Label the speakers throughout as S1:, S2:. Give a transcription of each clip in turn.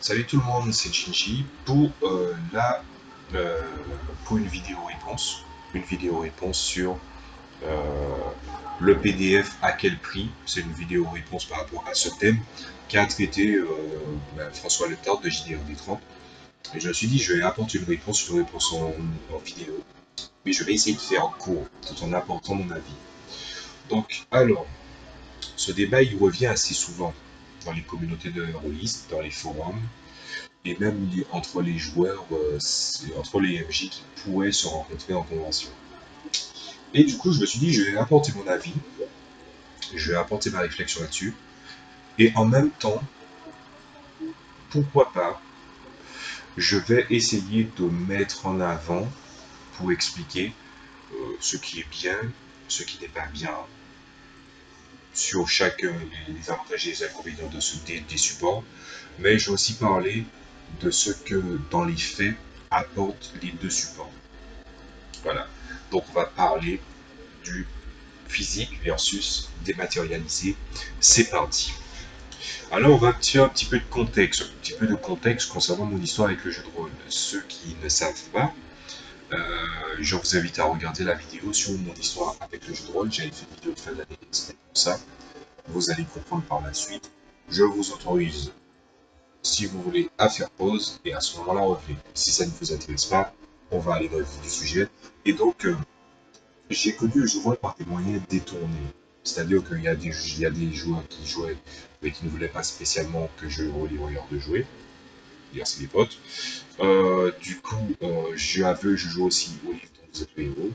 S1: Salut tout le monde, c'est Shinji pour euh, pour une vidéo réponse sur euh, le PDF à quel prix. C'est une vidéo réponse par rapport à ce thème qu'a traité François Letard de JDRD 30. Et je me suis dit, je vais apporter une réponse en vidéo, mais je vais essayer de faire court tout en apportant mon avis. Donc, alors, ce débat il revient assez souvent dans les communautés de rôlistes, dans les forums, et même entre les joueurs, entre les MJ qui pourraient se rencontrer en convention. Et du coup, je me suis dit, je vais apporter mon avis, je vais apporter ma réflexion là-dessus, et en même temps, pourquoi pas, je vais essayer de mettre en avant pour expliquer ce qui est bien, ce qui n'est pas bien, sur chaque les avantages et les inconvénients des supports, mais je vais aussi parler de ce que dans les faits apportent les deux supports. Voilà. Donc on va parler du physique versus dématérialisé. C'est parti. Alors on va faire un petit peu de contexte concernant mon histoire avec le jeu de rôle. Ceux qui ne savent pas, euh, je vous invite à regarder la vidéo sur mon histoire avec le jeu de rôle. J'avais fait une vidéo de fin d'année, c'était pour ça. Vous allez comprendre par la suite. Je vous autorise, si vous voulez, à faire pause et à ce moment-là revenez. Si ça ne vous intéresse pas, on va aller dans le vif du sujet. Et donc, j'ai connu le jeu de rôle par des moyens détournés. C'est-à-dire qu'il y a des joueurs qui jouaient, mais qui ne voulaient pas spécialement que je les regarde de jouer. D'ailleurs, c'est des potes. Je jouais aussi au livre dont vous êtes le héros.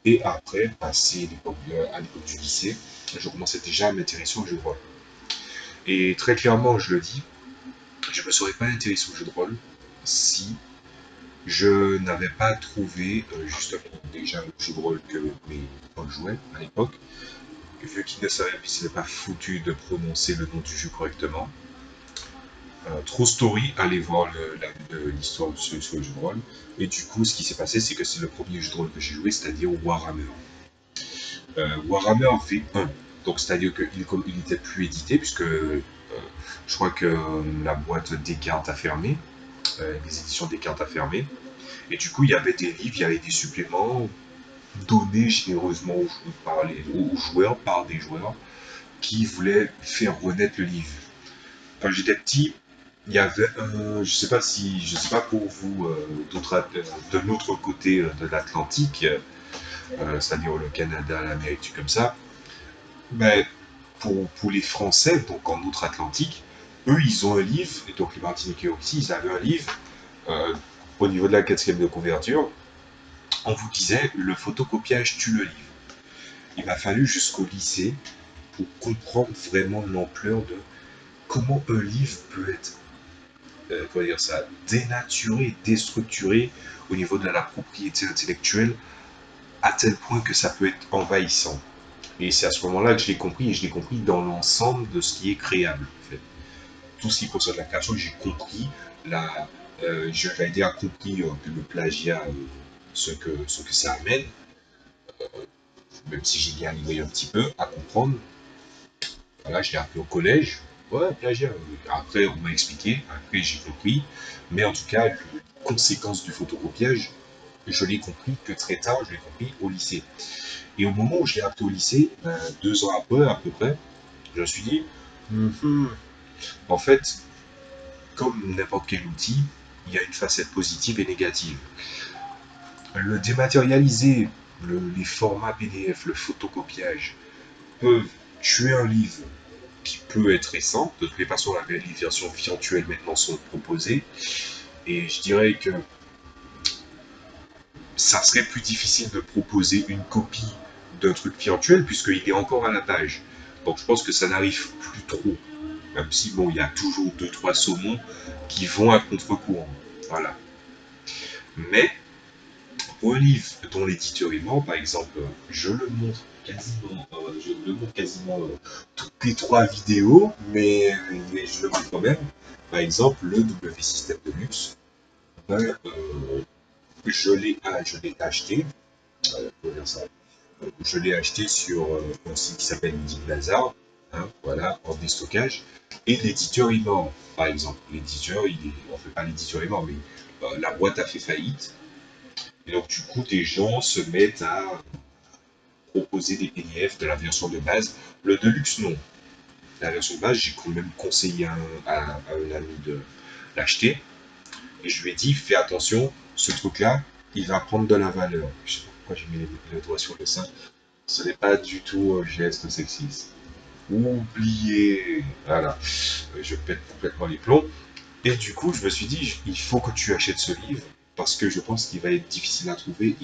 S1: Et après, à l'époque du lycée, je commençais déjà à m'intéresser au jeu de rôle. Et très clairement, je le dis, je ne me serais pas intéressé au jeu de rôle si je n'avais pas trouvé justement déjà le jeu de rôle que mes potes jouaient à l'époque. Vu qu'il ne savait pas foutu de prononcer le nom du jeu correctement. True Story, allez voir l'histoire sur le jeu de rôle. Et du coup, ce qui s'est passé, c'est que c'est le premier jeu de rôle que j'ai joué, c'est-à-dire Warhammer. Warhammer V1. Donc, c'est-à-dire qu'il n'était plus édité, puisque je crois que la boîte Descartes a fermé, les éditions Descartes a fermé. Et du coup, il y avait des livres, il y avait des suppléments donnés généreusement aux joueurs par des joueurs qui voulait faire renaître le livre. Quand j'étais petit, il y avait je sais pas pour vous, de l'autre côté de l'Atlantique, c'est-à-dire le Canada, l'Amérique, comme ça, mais pour les Français, donc en Outre-Atlantique, eux, ils ont un livre, et donc les Martiniquais aussi, ils avaient un livre, euh, au niveau de la quatrième de couverture, on vous disait, le photocopiage tue le livre. Il m'a fallu jusqu'au lycée pour comprendre vraiment l'ampleur de comment un livre peut être comment dire ça, dénaturé, déstructuré au niveau de la propriété intellectuelle, à tel point que ça peut être envahissant. Et c'est à ce moment-là que je l'ai compris, et je l'ai compris dans l'ensemble de ce qui est créable. En fait. Tout ce qui concerne la création, j'ai compris, j'avais déjà compris que le plagiat, ce que ça amène, même si j'ai bien livré un petit peu à comprendre. Voilà, je l'ai appris au collège. Ouais, plagiat. Après, on m'a expliqué, après j'ai compris. Mais en tout cas, les conséquences du photocopiage, je l'ai compris que très tard, je l'ai compris au lycée. Et au moment où je l'ai appris au lycée, 2 ans après, à peu près, je me suis dit, Mhm. En fait, comme n'importe quel outil, il y a une facette positive et négative. Le dématérialiser, les formats PDF, le photocopiage, peuvent tuer un livre qui peut être récent. De toutes les façons, les versions virtuelles maintenant sont proposées. Et je dirais que ça serait plus difficile de proposer une copie d'un truc virtuel puisqu'il est encore à la page. Donc je pense que ça n'arrive plus trop. Même si, bon, il y a toujours 2-3 saumons qui vont à contre-courant. Voilà. Mais pour un livre dont l'éditeur est mort, par exemple, je le montre quasiment toutes les 3 vidéos, mais je le montre quand même. Par exemple, le W System de luxe, ben, je l'ai acheté, comment dire ça, je l'ai acheté sur un site qui s'appelle Midi Bazar, hein, voilà, en déstockage, et l'éditeur est mort. par exemple. L'éditeur, on fait pas l'éditeur est mort, mais la boîte a fait faillite. Et donc, du coup, des gens se mettent à proposer des PDF de la version de base. Le Deluxe, non. La version de base, j'ai quand même conseillé à un ami de l'acheter. Et je lui ai dit, fais attention, ce truc-là, il va prendre de la valeur. Je sais pas pourquoi j'ai mis le doigt sur le sein. Ce n'est pas du tout un geste sexiste. Oubliez. Voilà. Je pète complètement les plombs. Et du coup, je me suis dit, il faut que tu achètes ce livre parce que je pense qu'il va être difficile à trouver.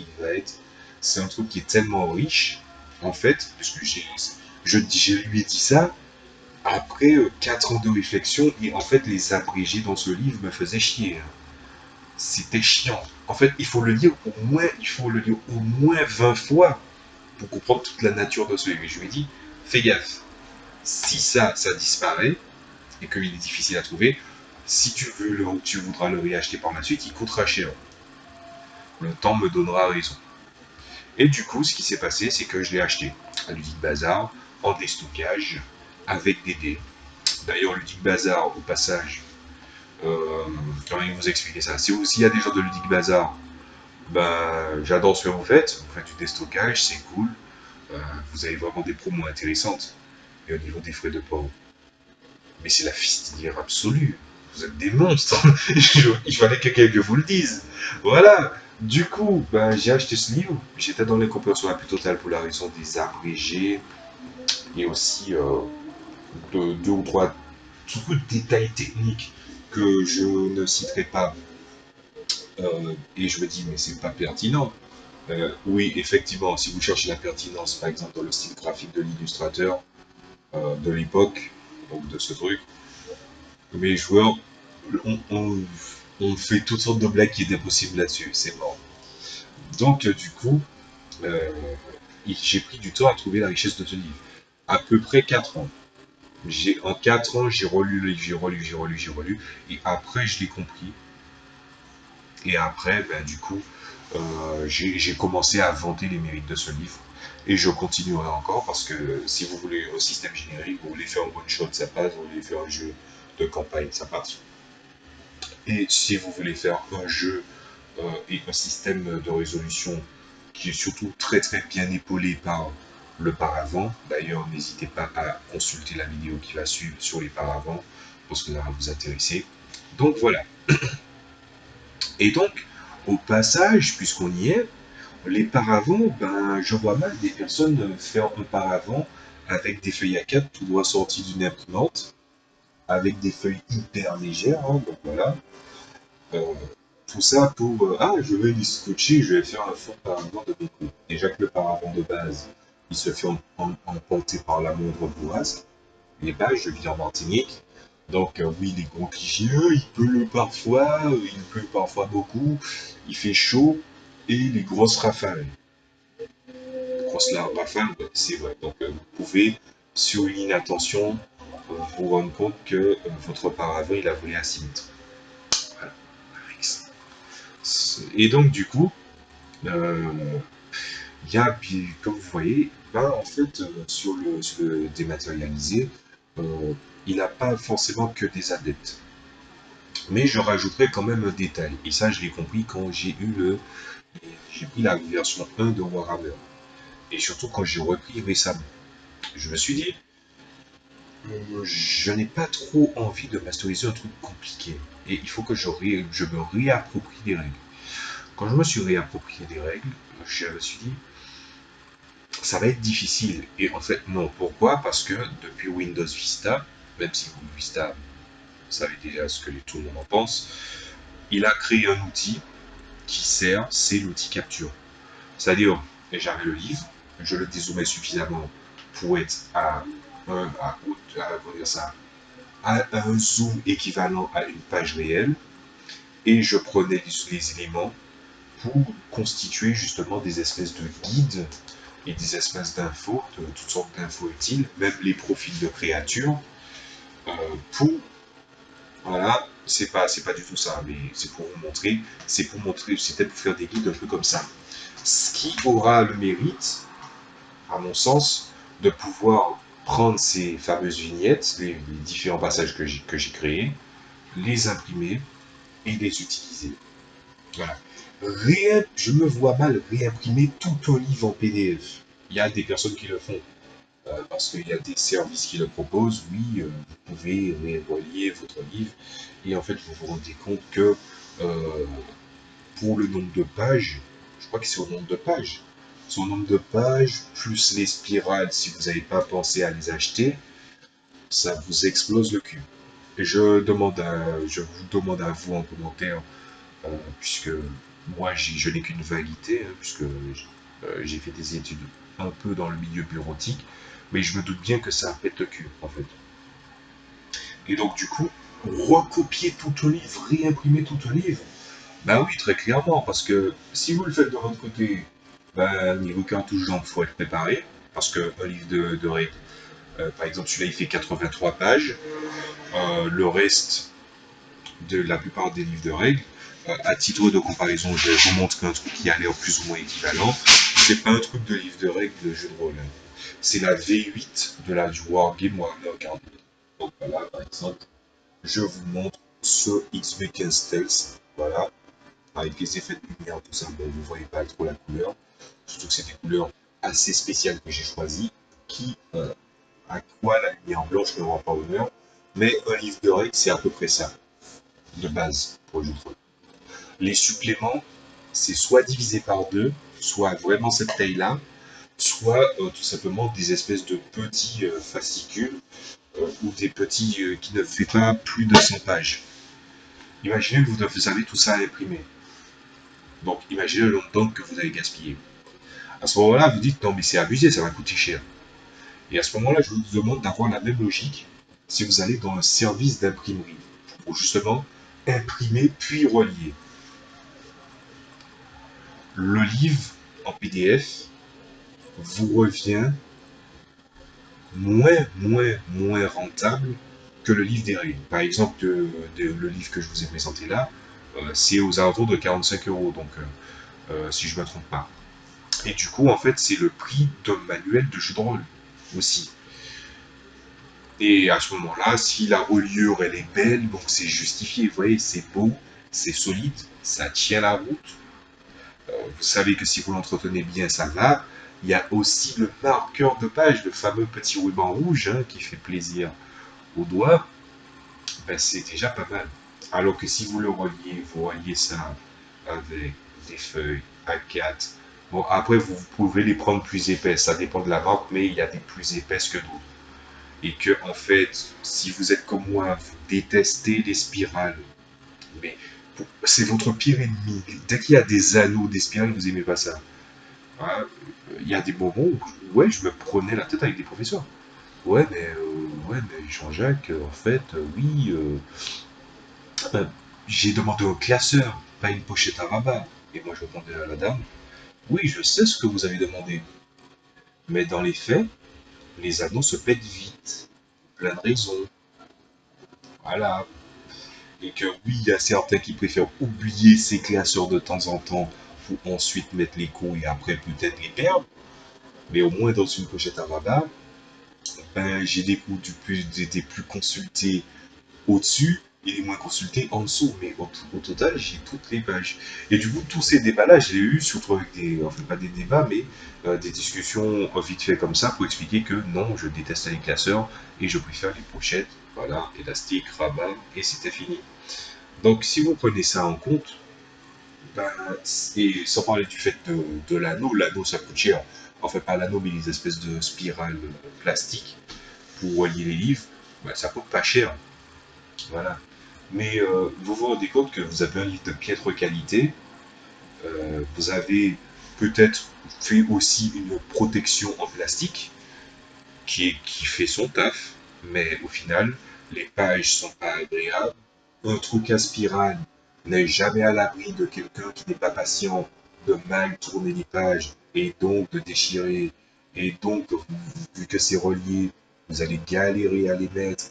S1: C'est un truc qui est tellement riche, en fait, parce que je lui ai dit ça après 4 ans de réflexion et en fait, les abrégés dans ce livre me faisaient chier. C'était chiant. En fait, il faut le lire au moins 20 fois pour comprendre toute la nature de ce livre. Et je lui ai dit, fais gaffe. Si ça disparaît, et qu'il est difficile à trouver, si tu voudras le réacheter par la suite, il coûtera cher. Le temps me donnera raison. Et du coup, ce qui s'est passé, c'est que je l'ai acheté à Ludic Bazar, en déstockage, avec des dés. D'ailleurs, Ludic Bazar, au passage, comment vous expliquer ça? S'il y a des gens de Ludic Bazar, ben, j'adore ce que vous faites du déstockage, c'est cool. Vous avez vraiment des promos intéressantes. Et au niveau des frais de port, mais c'est la fistinière absolue. Vous êtes des monstres. Il fallait que quelqu'un vous le dise. Voilà. Du coup, ben, j'ai acheté ce livre. J'étais dans les compréhensions la plus totale pour la raison des abrégés et aussi de deux ou trois trucs de détails techniques que je ne citerai pas. Et je me dis, mais c'est pas pertinent. Oui, effectivement, si vous cherchez la pertinence, par exemple, dans le style graphique de l'illustrateur de l'époque, donc de ce truc, mes joueurs, on fait toutes sortes de blagues qui étaient possibles là-dessus, c'est mort. Donc, du coup, euh, j'ai pris du temps à trouver la richesse de ce livre. À peu près 4 ans. En 4 ans, j'ai relu le livre, j'ai relu, et après, je l'ai compris. Et après, ben, du coup, j'ai commencé à vanter les mérites de ce livre. Et je continuerai encore parce que si vous voulez un système générique, vous voulez faire un one-shot, ça passe, vous voulez faire un jeu de campagne, ça passe. Et si vous voulez faire un jeu et un système de résolution qui est surtout très très bien épaulé par le paravent, d'ailleurs n'hésitez pas à consulter la vidéo qui va suivre sur les paravents parce que ça va vous intéresser. Donc voilà. Et donc, au passage, puisqu'on y est, les paravents, ben, je vois mal des personnes faire un paravent avec des feuilles A4 tout droit sorties d'une imprimante, avec des feuilles hyper légères, hein, donc voilà. Euh, Tout ça pour ah, je vais les scotcher, je vais faire un fond paravent de mes coups. Déjà que le paravent de base, il se fait emporter par la moindre bourrasque. Les bases, je vis en Martinique. Donc oui, les gros clichés, il pleut parfois beaucoup, il fait chaud, et les grosses rafales. Les grosses rafales, ouais, c'est vrai. Donc vous pouvez, sur une inattention, vous rendre compte que votre paravent, il a volé à 6 mètres. Voilà. Et donc du coup, euh, il y a, comme vous voyez, ben, en fait, sur le dématérialisé, euh, il n'a pas forcément que des adeptes. Mais je rajouterai quand même un détail. Et ça, je l'ai compris quand j'ai pris la version 1 de Warhammer. Et surtout quand j'ai repris récemment. Je me suis dit, je n'ai pas trop envie de masteriser un truc compliqué. Et il faut que je me réapproprie des règles. Quand je me suis réapproprié des règles, je me suis dit, ça va être difficile. Et en fait, non. Pourquoi? Parce que depuis Windows Vista, même si Vista, vous savez déjà ce que tout le monde en pense, il a créé un outil qui sert, c'est l'outil capture. C'est-à-dire, j'avais le livre, je le dézoomais suffisamment pour être à un zoom équivalent à une page réelle, et je prenais les éléments pour constituer justement des espèces de guides et des espèces d'infos, de toutes sortes d'infos utiles, même les profils de créatures, pour, voilà, c'est pas du tout ça, mais c'est pour montrer, c'était pour faire des guides un peu comme ça. Ce qui aura le mérite, à mon sens, de pouvoir prendre ces fameuses vignettes, les différents passages que j'ai créés, les imprimer et les utiliser. Voilà. Je me vois mal réimprimer tout un livre en PDF. Il y a des personnes qui le font. Parce qu'il y a des services qui le proposent. Oui, vous pouvez relier votre livre. Et en fait, vous vous rendez compte que euh, pour le nombre de pages, je crois que c'est au nombre de pages. Son nombre de pages, plus les spirales, si vous n'avez pas pensé à les acheter, ça vous explose le cul. Et je vous demande à vous en commentaire, puisque moi je n'ai qu'une vaguité, hein, puisque j'ai fait des études un peu dans le milieu bureautique, mais je me doute bien que ça pète le cul en fait. Et donc du coup, recopier tout un livre, réimprimer tout un livre, ben oui, très clairement, parce que si vous le faites de votre côté, ben, niveau cartouche jambes, il faut être préparé, parce qu'un livre de règles, par exemple celui-là il fait 83 pages, le reste de la plupart des livres de règles, à titre de comparaison, je vous montre un truc qui a l'air plus ou moins équivalent, c'est pas un truc de livre de règles de jeu de rôle, hein. C'est la V8 de la du Wargame Warhammer 40. Donc voilà, par exemple, je vous montre ce XV15 Stealth, voilà, avec les effets de lumière, tout ça, bon, vous ne voyez pas trop la couleur, surtout que c'est des couleurs assez spéciales que j'ai choisies, qui, à quoi la lumière blanche ne rend pas honneur, mais un livre de règles, c'est à peu près ça, de base, pour le jeu de rôle. Les suppléments, c'est soit divisé par deux, soit vraiment cette taille-là, soit tout simplement des espèces de petits fascicules ou des petits qui ne fait pas plus de 100 pages. Imaginez que vous avez tout ça à imprimer. Donc imaginez le nombre d'encre que vous avez gaspillé. À ce moment-là, vous dites non mais c'est abusé, ça va coûter cher. Et à ce moment-là, je vous demande d'avoir la même logique si vous allez dans un service d'imprimerie pour justement imprimer puis relier. Le livre en PDF vous revient moins rentable que le livre des règles. Par exemple, le livre que je vous ai présenté là, c'est aux alentours de 45 euros, donc si je ne me trompe pas. Et du coup, en fait, c'est le prix d'un manuel de jeu de rôle aussi. Et à ce moment-là, si la reliure elle est belle, donc c'est justifié, vous voyez, c'est beau, c'est solide, ça tient la route. Vous savez que si vous l'entretenez bien, ça va. Il y a aussi le marqueur de page, le fameux petit ruban rouge hein, qui fait plaisir aux doigts. Ben, c'est déjà pas mal. Alors que si vous le reliez, vous reliez ça avec des feuilles A4. Bon, après, vous pouvez les prendre plus épaisses, ça dépend de la marque, mais il y a des plus épaisses que d'autres. Et que, en fait, si vous êtes comme moi, vous détestez les spirales, mais c'est votre pire ennemi. Dès qu'il y a des anneaux, des spirales, vous aimez pas ça. Voilà. Il y a des moments où ouais, je me prenais la tête avec des professeurs. Ouais, mais Jean-Jacques, en fait, oui, euh, j'ai demandé au classeur, pas une pochette à rabat. Et moi, je répondais à la dame, oui, je sais ce que vous avez demandé. Mais dans les faits, les anneaux se pètent vite. Plein de raisons. Voilà. Et que oui, il y a certains qui préfèrent oublier ces classeurs de temps en temps pour ensuite mettre les coups et après peut-être les perdre. Mais au moins dans une pochette à rabat, ben, j'ai des plus consultés au-dessus et les moins consultés en dessous. Mais au total, j'ai toutes les pages. Et du coup, tous ces débats-là, je l'ai eu, surtout avec enfin pas des débats, mais des discussions vite fait comme ça pour expliquer que non, je déteste les classeurs et je préfère les pochettes. Voilà, élastique, rabat, et c'était fini. Donc, si vous prenez ça en compte, ben, et sans parler du fait de l'anneau ça coûte cher. Enfin, pas l'anneau, mais les espèces de spirales plastiques pour relier les livres, ben, ça coûte pas cher. Voilà. Mais vous vous rendez compte que vous avez un livre de piètre qualité, vous avez peut-être fait aussi une protection en plastique qui fait son taf, mais au final, les pages sont pas agréables. Un truc à spirale n'est jamais à l'abri de quelqu'un qui n'est pas patient de mal tourner les pages et donc de déchirer. Et donc, vu que c'est relié, vous allez galérer à les mettre.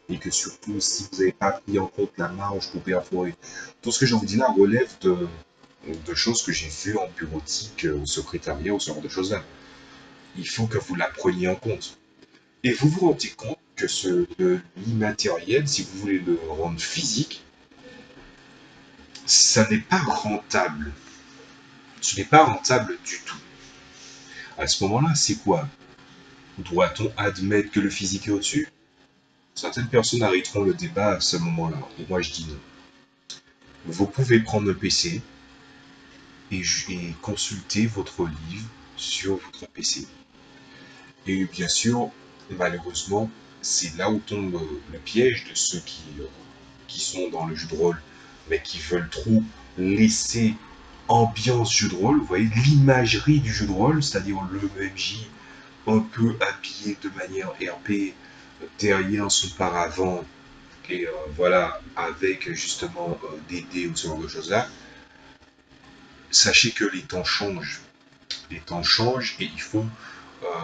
S1: Et que surtout, si vous n'avez pas pris en compte la marge pour perforer, tout ce que je vous dis là relève de choses que j'ai vues en bureautique, au secrétariat, ou ce genre de choses-là. Il faut que vous la preniez en compte. Et vous vous rendez compte que l'immatériel, si vous voulez le rendre physique, ça n'est pas rentable. Ce n'est pas rentable du tout. À ce moment-là, c'est quoi? Doit-on admettre que le physique est au-dessus? Certaines personnes arrêteront le débat à ce moment-là, et moi je dis non. Vous pouvez prendre un PC et consulter votre livre sur votre PC. Et bien sûr, malheureusement, c'est là où tombe le piège de ceux qui sont dans le jeu de rôle, mais qui veulent trop laisser ambiance jeu de rôle, vous voyez, l'imagerie du jeu de rôle, c'est-à-dire le MJ un peu habillé de manière RP derrière son paravent, et voilà, avec justement des dés ou ce genre de choses-là. Sachez que les temps changent. Les temps changent et il faut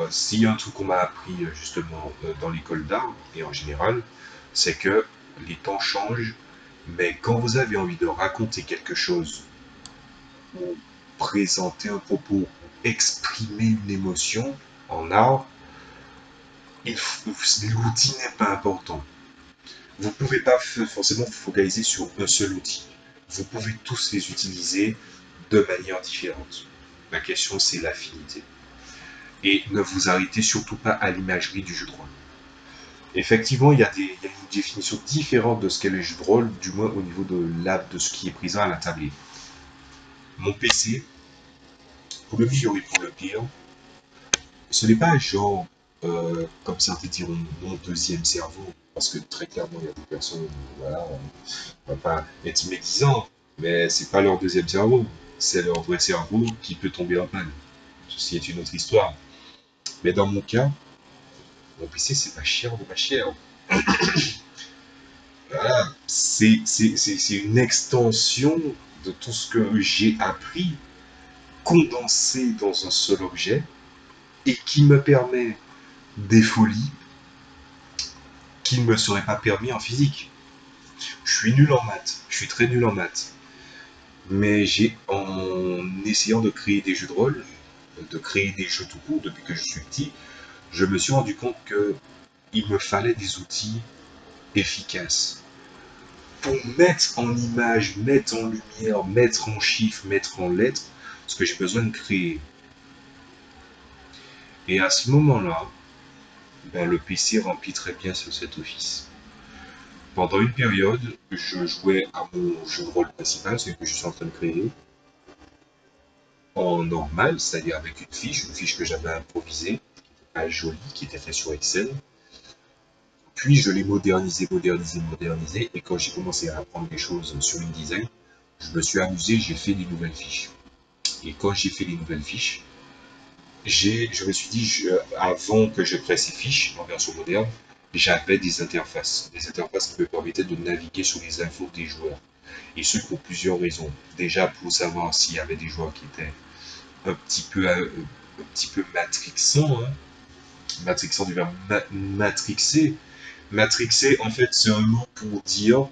S1: s'il y a un truc qu'on m'a appris justement dans l'école d'art et en général, c'est que les temps changent, mais quand vous avez envie de raconter quelque chose, ou présenter un propos, ou exprimer une émotion en art, l'outil n'est pas important. Vous ne pouvez pas forcément vous focaliser sur un seul outil. Vous pouvez tous les utiliser de manière différente. La question, c'est l'affinité. Et ne vous arrêtez surtout pas à l'imagerie du jeu de rôle. Effectivement, il y a une définition différente de ce qu'est le jeu de rôle, du moins au niveau de ce qui est présent à la tablette. Mon PC, pour le meilleur et pour le pire, ce n'est pas genre, comme certains diront, mon deuxième cerveau, parce que très clairement, il y a des personnes, voilà, on va pas être médisant, mais c'est pas leur deuxième cerveau, c'est leur vrai cerveau qui peut tomber en panne. Ceci est une autre histoire. Mais dans mon cas, mon PC, c'est pas cher de ma chère. Voilà, c'est une extension de tout ce que j'ai appris, condensé dans un seul objet, et qui me permet des folies qui ne me seraient pas permis en physique. Je suis nul en maths, je suis très nul en maths. Mais en essayant de créer des jeux de rôle, de créer des jeux tout court depuis que je suis petit, je me suis rendu compte qu'il me fallait des outils efficaces pour mettre en image, mettre en lumière, mettre en chiffres, mettre en lettres ce que j'ai besoin de créer. Et à ce moment-là, ben, le PC remplit très bien cet office. Pendant une période, je jouais à mon jeu de rôle principal, celui que je suis en train de créer, en normal, c'est-à-dire avec une fiche que j'avais improvisée, pas jolie, qui était faite sur Excel. Puis je l'ai modernisé, et quand j'ai commencé à apprendre des choses sur InDesign, je me suis amusé, j'ai fait des nouvelles fiches. Et quand j'ai fait les nouvelles fiches, je me suis dit, avant que je crée ces fiches en version moderne, j'avais des interfaces qui me permettaient de naviguer sur les infos des joueurs. Et ce pour plusieurs raisons. Déjà pour savoir s'il y avait des joueurs qui étaient un petit peu matrixants, hein. Matrixant du verbe matrixer. Matrixer, en fait, c'est un mot pour dire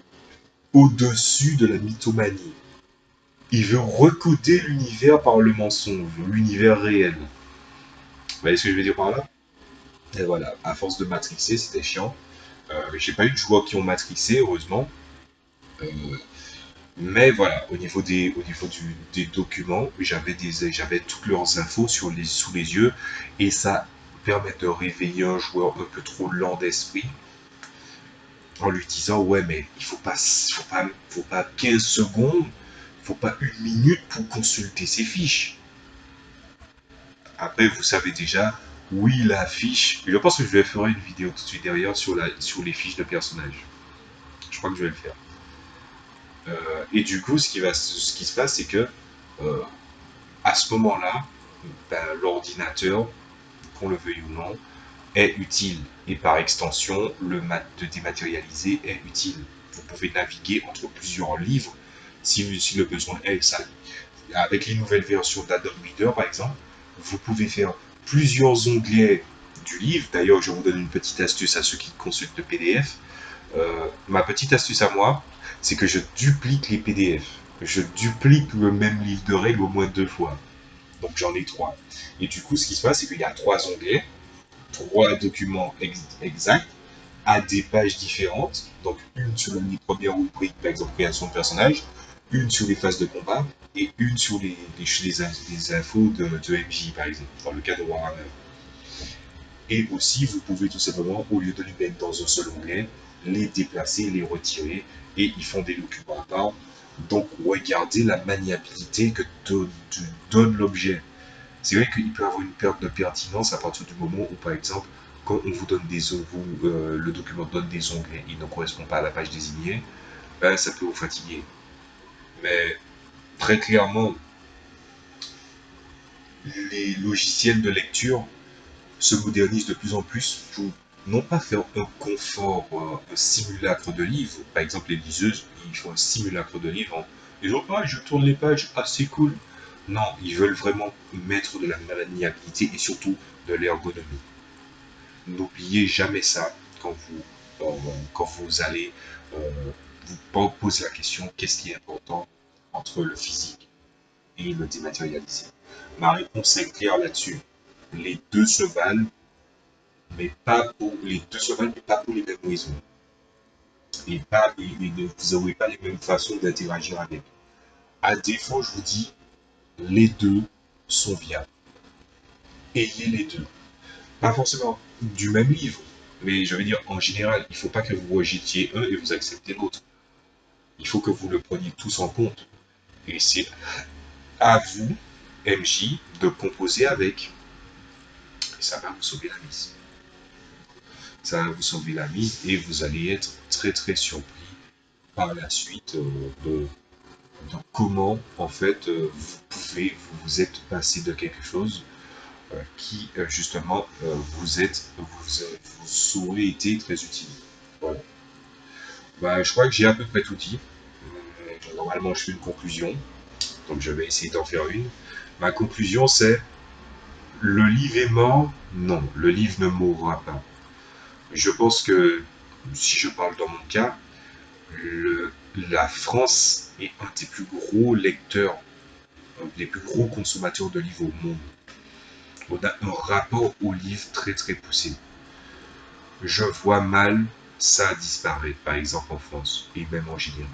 S1: au-dessus de la mythomanie. Il veut recoder l'univers par le mensonge, l'univers réel. Vous voyez ce que je veux dire par là? Et voilà, à force de matrixer, c'était chiant. J'ai pas eu de joueurs qui ont matrixé, heureusement. Euh, mais voilà, des documents, j'avais toutes leurs infos sous les yeux, et ça permet de réveiller un joueur un peu trop lent d'esprit en lui disant ouais mais faut pas 15 secondes, faut pas une minute pour consulter ses fiches. Après vous savez déjà, oui la fiche, je pense que je vais faire une vidéo tout de suite derrière sur les fiches de personnages. Je crois que je vais le faire. Et du coup, ce qui se passe, c'est que euh, à ce moment-là, ben, l'ordinateur, qu'on le veuille ou non, est utile. Et par extension, le mat de dématérialiser est utile. Vous pouvez naviguer entre plusieurs livres si le besoin est ça. Avec les nouvelles versions d'Adobe Reader, par exemple, vous pouvez faire plusieurs onglets du livre. D'ailleurs, je vous donne une petite astuce à ceux qui consultent le PDF. Ma petite astuce à moi, c'est que je duplique les PDF. Je duplique le même livre de règles au moins 2 fois. Donc j'en ai 3. Et du coup, ce qui se passe, c'est qu'il y a 3 onglets, 3 documents exacts, à des pages différentes. Donc une sur la première rubrique, par exemple création de personnage, une sur les phases de combat et une sur les infos de MJ, par exemple, dans le cas de Warhammer. Et aussi, vous pouvez tout simplement, au lieu de les mettre dans un seul onglet, les déplacer, les retirer, et ils font des documents à part. Donc, regardez la maniabilité que donne l'objet. C'est vrai qu'il peut avoir une perte de pertinence à partir du moment où, par exemple, quand on vous donne le document donne des onglets, il ne correspond pas à la page désignée, ben, ça peut vous fatiguer. Mais très clairement, les logiciels de lecture se modernisent de plus en plus pour non pas faire un confort, un simulacre de livre. Par exemple, les liseuses, ils font un simulacre de livre. Hein. Ils ont pas, je tourne les pages, ah c'est cool. Non, ils veulent vraiment mettre de la maniabilité et surtout de l'ergonomie. N'oubliez jamais ça quand vous allez vous poser la question qu'est-ce qui est important entre le physique et le dématérialisé. Ma réponse est claire là-dessus. Les deux se valent, mais pas pour les deux se valent, mais pas pour les mêmes raisons. Vous n'aurez pas les mêmes façons d'interagir avec. À défaut, je vous dis, les deux sont viables. Ayez les deux. Pas forcément du même livre, mais je veux dire, en général, il ne faut pas que vous rejetiez un et vous acceptez l'autre. Il faut que vous le preniez tous en compte. Et c'est à vous, MJ, de composer avec. Et ça va vous sauver la mise. Ça va vous sauver la mise et vous allez être très très surpris par la suite de comment en fait vous êtes passé de quelque chose qui justement vous aurait été très utile. Voilà. Bah, je crois que j'ai à peu près tout dit. Normalement, je fais une conclusion, donc je vais essayer d'en faire une. Ma conclusion, c'est le livre est mort. Non, le livre ne mourra pas. Je pense que si je parle dans mon cas, la France est un des plus gros lecteurs, un des plus gros consommateurs de livres au monde. On a un rapport au livre très très poussé. Je vois mal ça disparaître, par exemple en France, et même en général.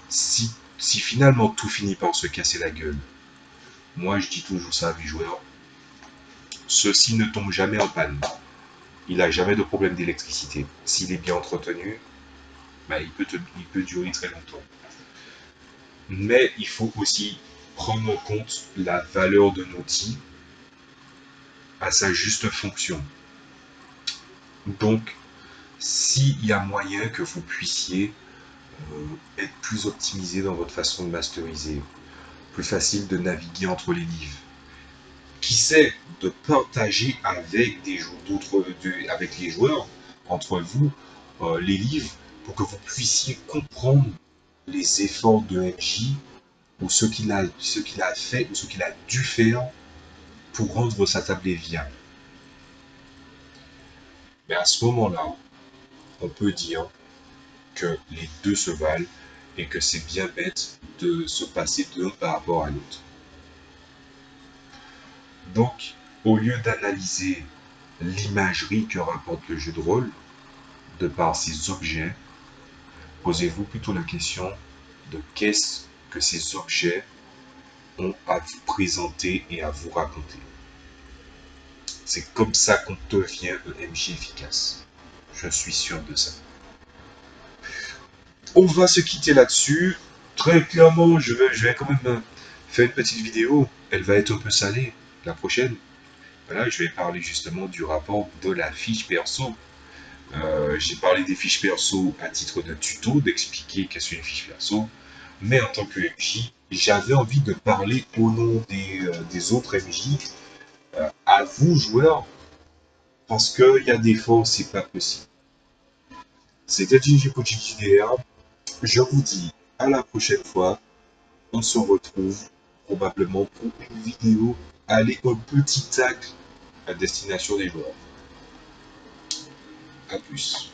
S1: Si finalement tout finit par se casser la gueule, moi je dis toujours ça à mes joueurs, ceci ne tombe jamais en panne. Il n'a jamais de problème d'électricité. S'il est bien entretenu, bah, il peut durer très longtemps. Mais il faut aussi prendre en compte la valeur d'un outil à sa juste fonction. Donc, s'il y a moyen que vous puissiez être plus optimisé dans votre façon de masteriser, plus facile de naviguer entre les livres, qui sait de partager avec avec les joueurs, entre vous, les livres, pour que vous puissiez comprendre les efforts de MJ ou ce qu'il a fait ou ce qu'il a dû faire pour rendre sa tablée viable. Mais à ce moment-là, on peut dire que les deux se valent et que c'est bien bête de se passer d'un par rapport à l'autre. Donc, au lieu d'analyser l'imagerie que rapporte le jeu de rôle, de par ses objets, posez-vous plutôt la question de qu'est-ce que ces objets ont à vous présenter et à vous raconter. C'est comme ça qu'on devient un MJ efficace. Je suis sûr de ça. On va se quitter là-dessus. Très clairement, je vais quand même faire une petite vidéo. Elle va être un peu salée, la prochaine. Voilà, je vais parler justement du rapport de la fiche perso. J'ai parlé des fiches perso à titre de tuto, d'expliquer qu'est-ce qu'une fiche perso. Mais en tant que MJ, j'avais envie de parler au nom des autres MJ, à vous joueurs, parce qu'il y a des fois où c'est pas possible. C'était Jinji Pochi JDR. Je vous dis à la prochaine fois. On se retrouve probablement pour une vidéo. Allez, un petit tacle à destination des joueurs. A plus.